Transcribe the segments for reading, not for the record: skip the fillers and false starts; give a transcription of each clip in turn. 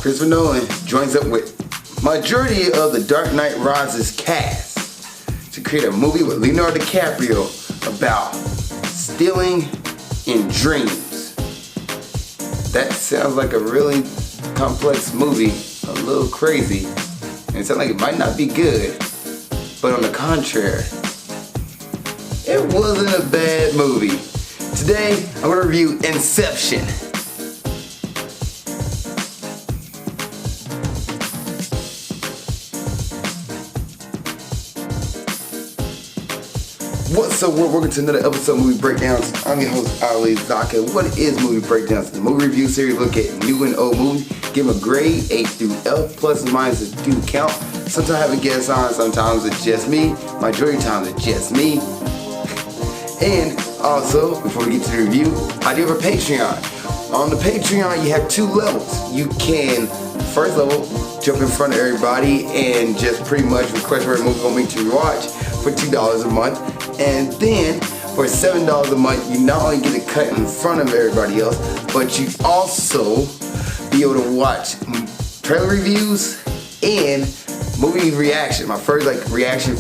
Christopher Nolan joins up with majority of the Dark Knight Rises cast to create a movie with Leonardo DiCaprio about stealing in dreams. That sounds like a really complex movie, a little crazy, and it sounds like it might not be good, but on the contrary, it wasn't a bad movie. Today, I'm going to review Inception. What's up, world? Welcome to another episode of Movie Breakdowns. I'm your host, Zakka. What is Movie Breakdowns? The movie review series look at new and old movies, give them a grade, A through F, plus and minuses do count. Sometimes I have a guest on, sometimes it's just me. Majority of the time it's just me. And also, before we get to the review, I do have a Patreon. On the Patreon, you have two levels. You can, first level, jump in front of everybody and just pretty much request whatever movie you want me to watch for $2 a month. And then, for $7 a month, you not only get a cut in front of everybody else, but you also be able to watch trailer reviews and movie reaction. My first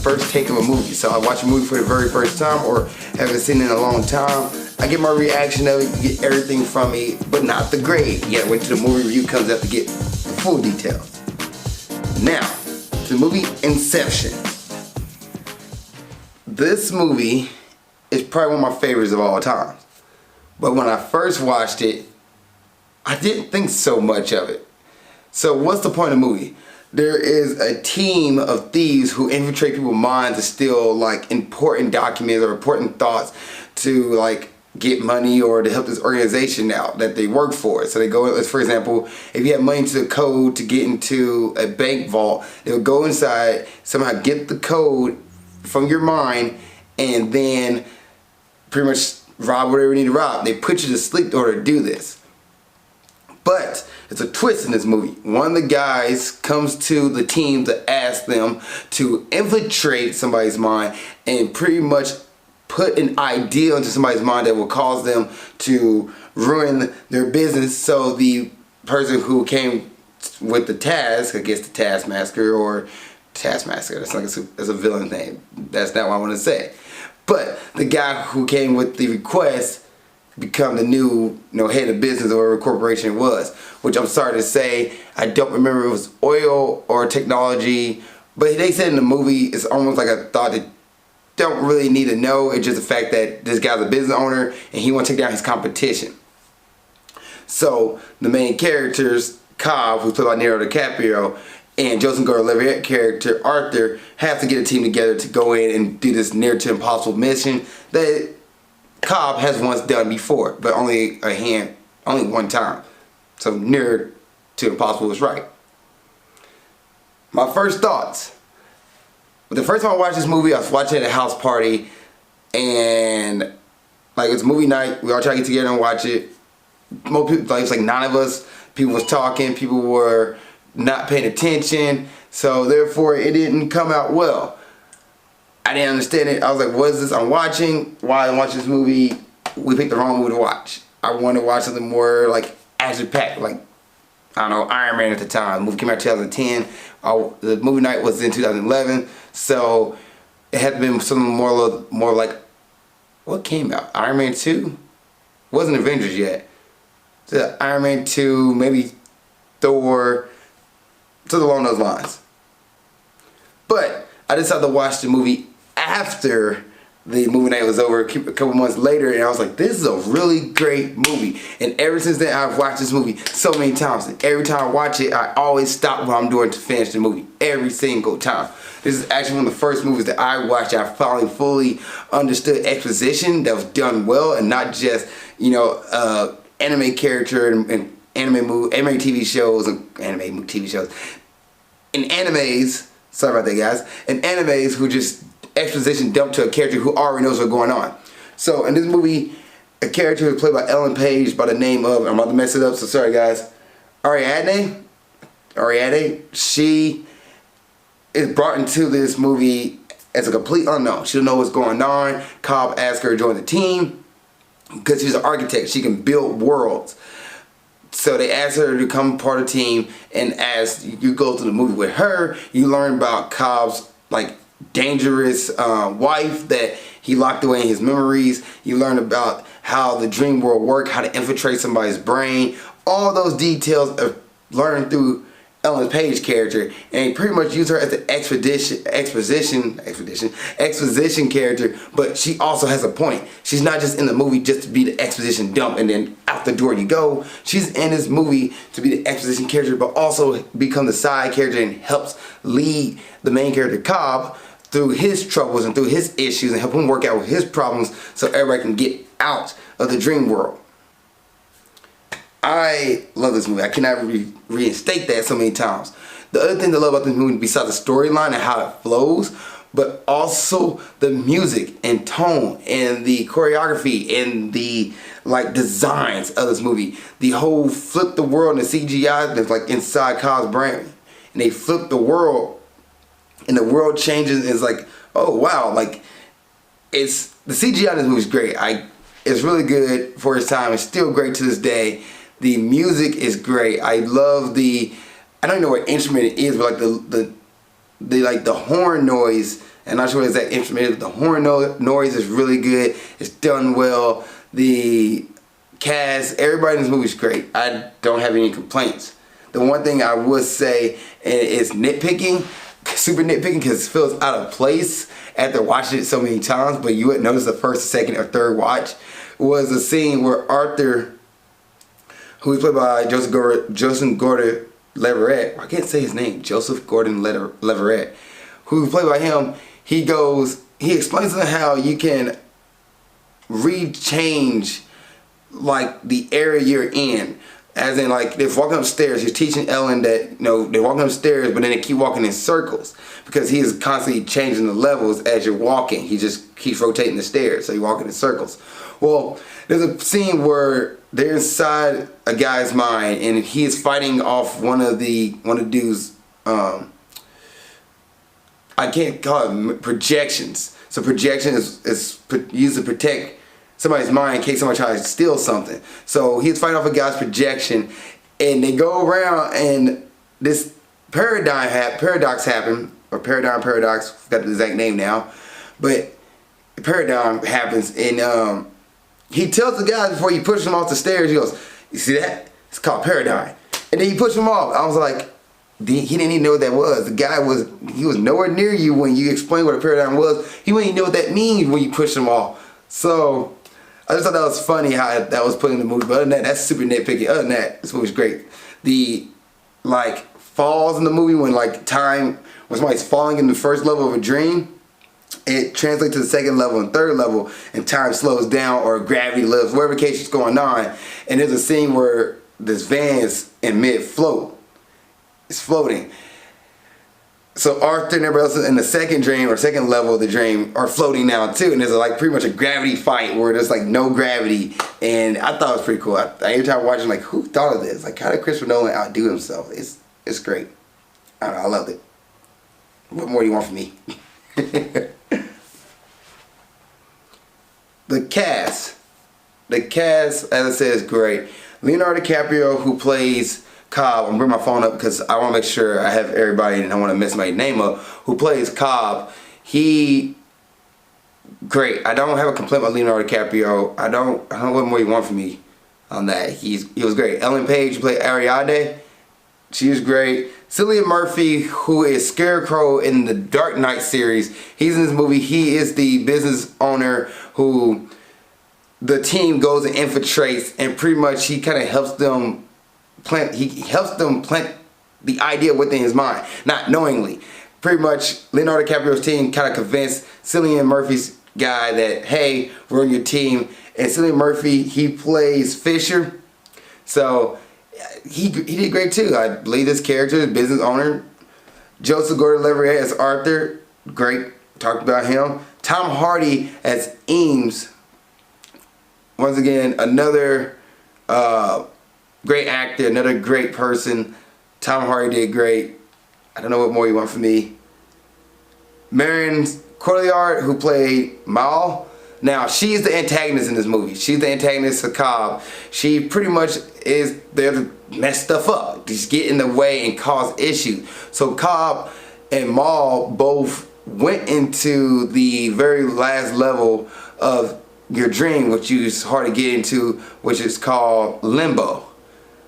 first take of a movie. So I watch a movie for the very first time or haven't seen it in a long time. I get my reaction of it, you get everything from me, but not the grade. You gotta wait till the movie review comes out to get the full details. Now, to the movie Inception. This movie is probably one of my favorites of all time. But when I first watched it, I didn't think so much of it. So what's the point of the movie? There is a team of thieves who infiltrate people's minds to steal like important documents or important thoughts to like get money or to help this organization out that they work for. So they go, for example, if you have money to the code to get into a bank vault, they'll go inside, somehow get the code from your mind, and then pretty much rob whatever you need to rob. They put you to sleep in order to do this. But it's a twist in this movie. One of the guys comes to the team to ask them to infiltrate somebody's mind and pretty much put an idea into somebody's mind that will cause them to ruin their business. So the person who came with the task, I guess the taskmaster, that's like it's a villain name. That's not what I want to say. But the guy who came with the request become the new head of business or whatever corporation it was. Which I'm sorry to say, I don't remember if it was oil or technology. But they said in the movie, it's almost like a thought that don't really need to know. It's just the fact that this guy's a business owner and he wants to take down his competition. So the main characters, Cobb, who's played by Leonardo DiCaprio, and Joseph Gordon-Levitt character Arthur have to get a team together to go in and do this near to impossible mission that Cobb has once done before, but only one time. So near to impossible is right. My first thoughts. The first time I watched this movie, I was watching it at a house party, and like it's movie night. We all try to get together and watch it. Most people, like it's like 9 of us. People was talking. People were not paying attention, so therefore it didn't come out well. I didn't understand it. I was like, what is this I'm watching? Why I'm watching this movie? We picked the wrong movie to watch. I wanted to watch something more like action-packed, like, I don't know, Iron Man at the time. The movie came out in 2010. The movie night was in 2011, so it had been something more like, what came out? Iron Man 2? Wasn't Avengers yet. So Iron Man 2, maybe Thor, something along those lines. But I decided to watch the movie after the movie night was over, a couple months later, and I was like, this is a really great movie. And ever since then, I've watched this movie so many times. And every time I watch it, I always stop what I'm doing to finish the movie. Every single time. This is actually one of the first movies that I watched. I finally fully understood exposition that was done well, and not just, anime character and anime TV shows and anime TV shows. In animes, sorry about that guys, in animes who just exposition dumped to a character who already knows what's going on. So in this movie, a character was played by Ellen Page by the name of, I'm about to mess it up, so sorry guys, Ariadne, she is brought into this movie as a complete unknown. She don't know what's going on. Cobb asked her to join the team because she's an architect. She can build worlds. So they asked her to become part of the team, and as you go through the movie with her, you learn about Cobb's like dangerous wife that he locked away in his memories. You learn about how the dream world works, how to infiltrate somebody's brain. All those details are learned through Ellen Page's character, and he pretty much used her as an exposition character, but she also has a point. She's not just in the movie just to be the exposition dump and then out the door you go. She's in this movie to be the exposition character, but also become the side character and helps lead the main character Cobb through his troubles and through his issues and help him work out with his problems so everybody can get out of the dream world. I love this movie. I cannot reinstate that so many times. The other thing I love about this movie, besides the storyline and how it flows, but also the music and tone and the choreography and the like designs of this movie. The whole flip the world and the CGI that's like inside Cobb's brain, and they flip the world, and the world changes. And it's like, oh wow, like it's the CGI in this movie is great. It's really good for its time. It's still great to this day. The music is great. I love I don't even know what instrument it is, but like the horn noise. I'm not sure what exact instrument it is, but the horn noise is really good. It's done well. The cast, everybody in this movie is great. I don't have any complaints. The one thing I would say is nitpicking, super nitpicking, because it feels out of place after watching it so many times, but you wouldn't notice the first, second, or third watch, was a scene where Arthur, who is played by Joseph Gordon-Levitt. I can't say his name. Joseph Gordon-Levitt. Who's played by him. He explains to them how you can rechange like the area you're in. As in, like, they're walking upstairs. He's teaching Ellen that, you know, they're walking upstairs, but then they keep walking in circles because he is constantly changing the levels as you're walking. He just keeps rotating the stairs, so you're walking in circles. Well, there's a scene where they're inside a guy's mind, and he is fighting off one of the dude's I can't call it projections. So projection is used to protect somebody's mind in case somebody tries to steal something. So he's fighting off a guy's projection, and they go around, and this paradox happen, or paradox, forgot the exact name now, but the paradigm happens, and he tells the guy before you push him off the stairs, he goes, you see that? It's called paradigm. And then you push him off. I was like, he didn't even know what that was. The guy was nowhere near you when you explained what a paradigm was. He wouldn't even know what that means when you push him off. So I just thought that was funny how that was put in the movie. But other than that, that's super nitpicky. Other than that, this movie's great. The like falls in the movie when somebody's falling in the first level of a dream, it translates to the second level and third level, and time slows down or gravity lifts, whatever case is going on. And there's a scene where this van's in mid-float. It's floating. So Arthur and everybody else in the second dream or second level of the dream are floating now too. And there's like pretty much a gravity fight where there's like no gravity. And I thought it was pretty cool. Every time I watch it, I'm like, who thought of this? Like, how did Christopher Nolan outdo himself? It's great. I don't know, I loved it. What more do you want from me? The cast, as I said, is great. Leonardo DiCaprio, who plays Cobb, I'm bringing my phone up because I want to make sure I have everybody and I want to mess my name up, who plays Cobb. He, great. I don't have a complaint about Leonardo DiCaprio. I don't know what more you want from me on that. He was great. Ellen Page, who played Ariadne, she was great. Cillian Murphy, who is Scarecrow in the Dark Knight series, he's in this movie. He is the business owner who the team goes and infiltrates, and pretty much he kind of helps them plant the idea within his mind, not knowingly. Pretty much Leonardo DiCaprio's team kind of convinced Cillian Murphy's guy that, hey, we're on your team. And Cillian Murphy, he plays Fisher, so he did great too. I believe this character, the business owner. Joseph Gordon-Levitt as Arthur, great. Talked about him. Tom Hardy as Eames. Once again, another great actor, another great person. Tom Hardy did great. I don't know what more you want from me. Marion Cotillard, who played Mal, Now, she's the antagonist in this movie. She's the antagonist of Cobb. She pretty much is there to mess stuff up, just get in the way and cause issues. So Cobb and Maul both went into the very last level of your dream, which is hard to get into, which is called limbo.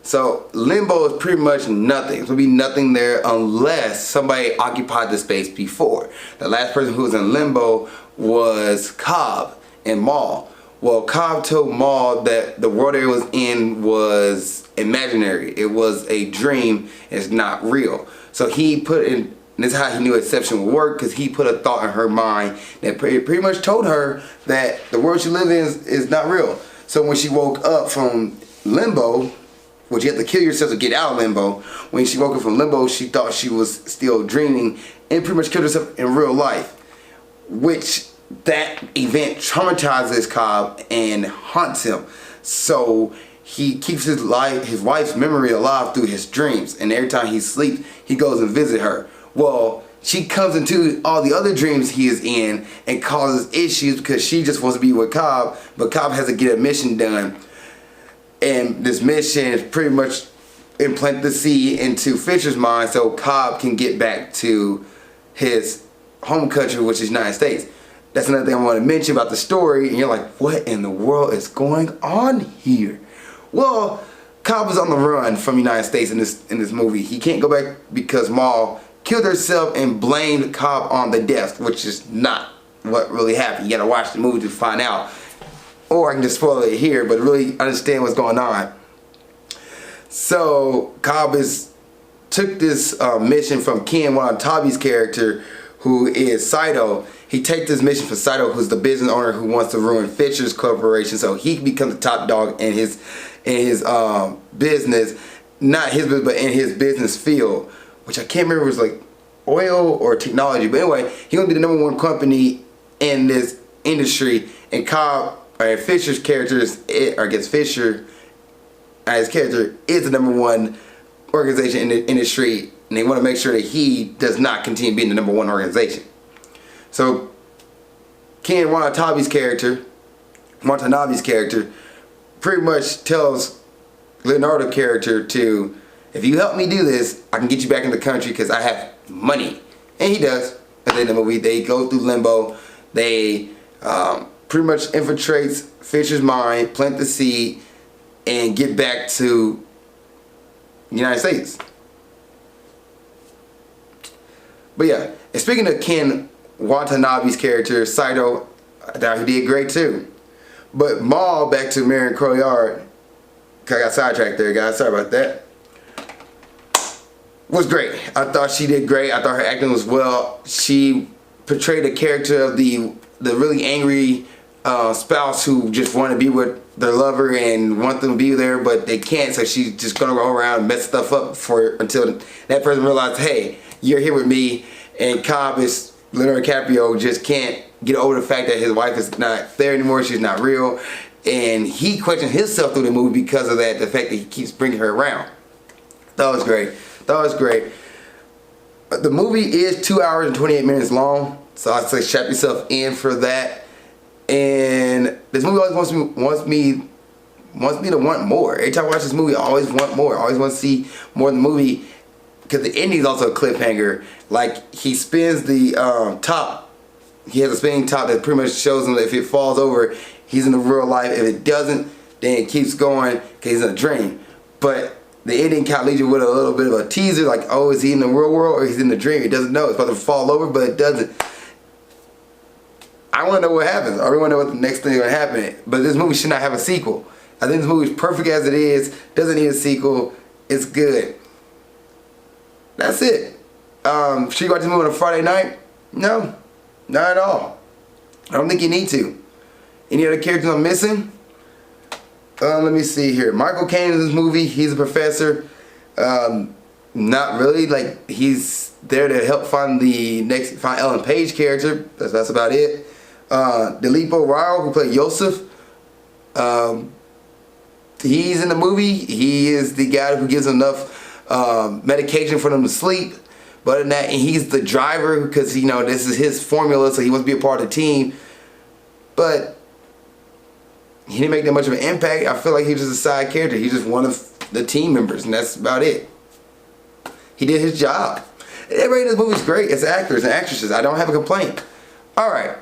So limbo is pretty much nothing. It's gonna be nothing there unless somebody occupied the space before. The last person who was in limbo was Cobb and Maul. Well, Cobb told Maul that the world it was in was imaginary. It was a dream. It's not real. So he put in, this is how he knew Inception would work, because he put a thought in her mind that pretty much told her that the world she lived in is not real. So when she woke up from limbo, which you have to kill yourself to get out of limbo, when she woke up from limbo, she thought she was still dreaming and pretty much killed herself in real life, which that event traumatizes Cobb and haunts him. So he keeps his wife's memory alive through his dreams, and every time he sleeps, he goes and visits her. Well, she comes into all the other dreams he is in and causes issues because she just wants to be with Cobb, but Cobb has to get a mission done. And this mission is pretty much implant the seed into Fisher's mind so Cobb can get back to his home country, which is the United States. That's another thing I want to mention about the story. And you're like, what in the world is going on here? Well, Cobb is on the run from the United States in this movie. He can't go back because Maul killed herself and blamed Cobb on the death, which is not what really happened. You gotta watch the movie to find out. Or I can just spoil it here, but really understand what's going on. So Cobb took this mission from Ken Watanabe's character, who is Saito. He takes this mission for Saito, who's the business owner who wants to ruin Fisher's corporation, so he becomes the top dog in his business, not his business, but in his business field, which I can't remember if it was like oil or technology. But anyway, he's gonna be the #1 company in this industry, and Cobb, or Fisher's character, his character is the #1 organization in the industry, and they want to make sure that he does not continue being the #1 organization. So Ken Watanabe's character pretty much tells Leonardo's character to, if you help me do this, I can get you back in the country because I have money. And he does. At the end of the movie, they go through limbo. They pretty much infiltrates Fisher's mind, plant the seed, and get back to the United States. But yeah, and speaking of Ken Watanabe's character, Saito, I thought he did great too. But Maul, back to Marion Cotillard, I got sidetracked there, guys, sorry about that, was great. I thought she did great. I thought her acting was well. She portrayed a character of the really angry spouse who just want to be with their lover and want them to be there, but they can't, so she's just gonna go around and mess stuff up until that person realizes, hey, you're here with me. And Cobb, Leonardo DiCaprio, just can't get over the fact that his wife is not there anymore. She's not real, and he questions himself through the movie because of that, the fact that he keeps bringing her around. That was great. That was great. The movie is 2 hours and 28 minutes long, so I'd say strap yourself in for that. And this movie always wants me to want more. Every time I watch this movie, I always want more. I always want to see more of the movie, because the ending is also a cliffhanger. Like, he spins the top. He has a spinning top that pretty much shows him that if it falls over, he's in the real life. If it doesn't, then it keeps going because he's in a dream. But the ending kind of leaves you with a little bit of a teaser, like, oh, is he in the real world or he's in the dream? He doesn't know. It's about to fall over, but it doesn't. I want to know what happens. I really want to know what the next thing is going to happen. But this movie should not have a sequel. I think this movie is perfect as it is. Doesn't need a sequel. It's good. That's it. Should you watch this movie on a Friday night? No, not at all. I don't think you need to. Any other characters I'm missing? Let me see here. Michael Caine in this movie, he's a professor. Not really. Like, he's there to help find Ellen Page character. That's about it. Dilipo Rao, who played Yosef, he's in the movie. He is the guy who gives enough medication for them to sleep. But other than that, and he's the driver because, you know, this is his formula, so he wants to be a part of the team. But he didn't make that much of an impact. I feel like he was just a side character. He's just one of the team members, and that's about it. He did his job. Everybody in this movie is great as actors and actresses. I don't have a complaint. Alright.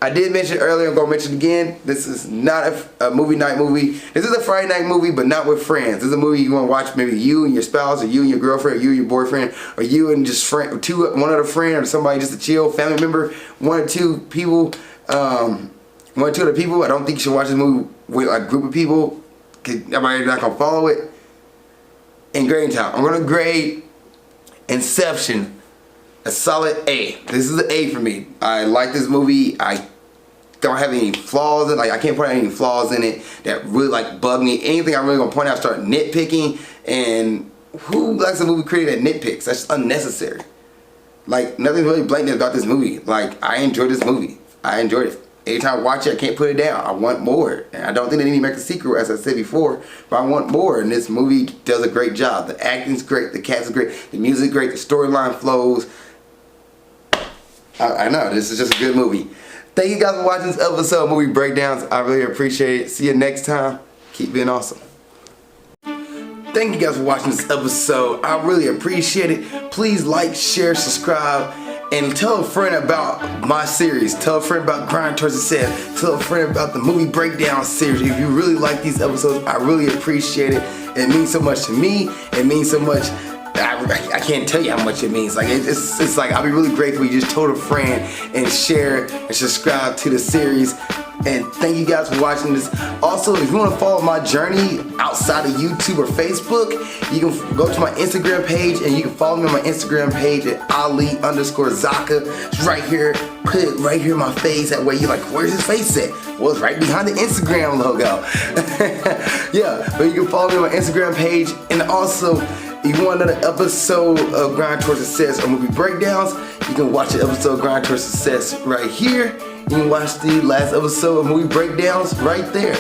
I did mention earlier, I'm going to mention again, this is not a movie night movie. This is a Friday night movie, but not with friends. This is a movie you want to watch maybe you and your spouse, or you and your girlfriend, or you and your boyfriend, or you and just one other friend, or somebody just a chill family member, one or two people, one or two other people. I don't think you should watch this movie with a group of people, because everybody's not going to follow it. In grading time, I'm going to grade Inception a solid A. This is an A for me. I like this movie. I don't have any flaws in it. Like, I can't point out any flaws in it that really like bug me. Anything I'm really gonna point out, start nitpicking. And who likes a movie created that nitpicks? That's unnecessary. Like, nothing's really blatant about this movie. Like, I enjoyed this movie. I enjoyed it. Every time I watch it, I can't put it down. I want more. And I don't think they need to make a sequel, as I said before, but I want more. And this movie does a great job. The acting's great, the cast is great, the music's great, the storyline flows. I know, this is just a good movie. Thank you guys for watching this episode of Movie Breakdowns. I really appreciate it. See you next time. Keep being awesome. Thank you guys for watching this episode. I really appreciate it. Please like, share, subscribe, and tell a friend about my series. Tell a friend about Grind Towards Success. Tell a friend about the Movie Breakdown series. If you really like these episodes, I really appreciate it. It means so much to me. It means so much. I can't tell you how much it means. Like, it's like, I'll be really grateful you just told a friend and share and subscribe to the series. And thank you guys for watching this. Also, if you want to follow my journey outside of YouTube or Facebook, you can go to my Instagram page, and you can follow me on my Instagram page at Ali_Zakka. It's right here. Put it right here in my face. That way you're like, where's his face at? Well, it's right behind the Instagram logo. Yeah, but you can follow me on my Instagram page. And also, if you want another episode of Grind Towards Success or Movie Breakdowns, you can watch the episode of Grind Towards Success right here. You can watch the last episode of Movie Breakdowns right there.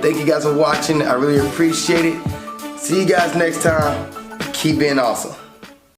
Thank you guys for watching. I really appreciate it. See you guys next time. Keep being awesome.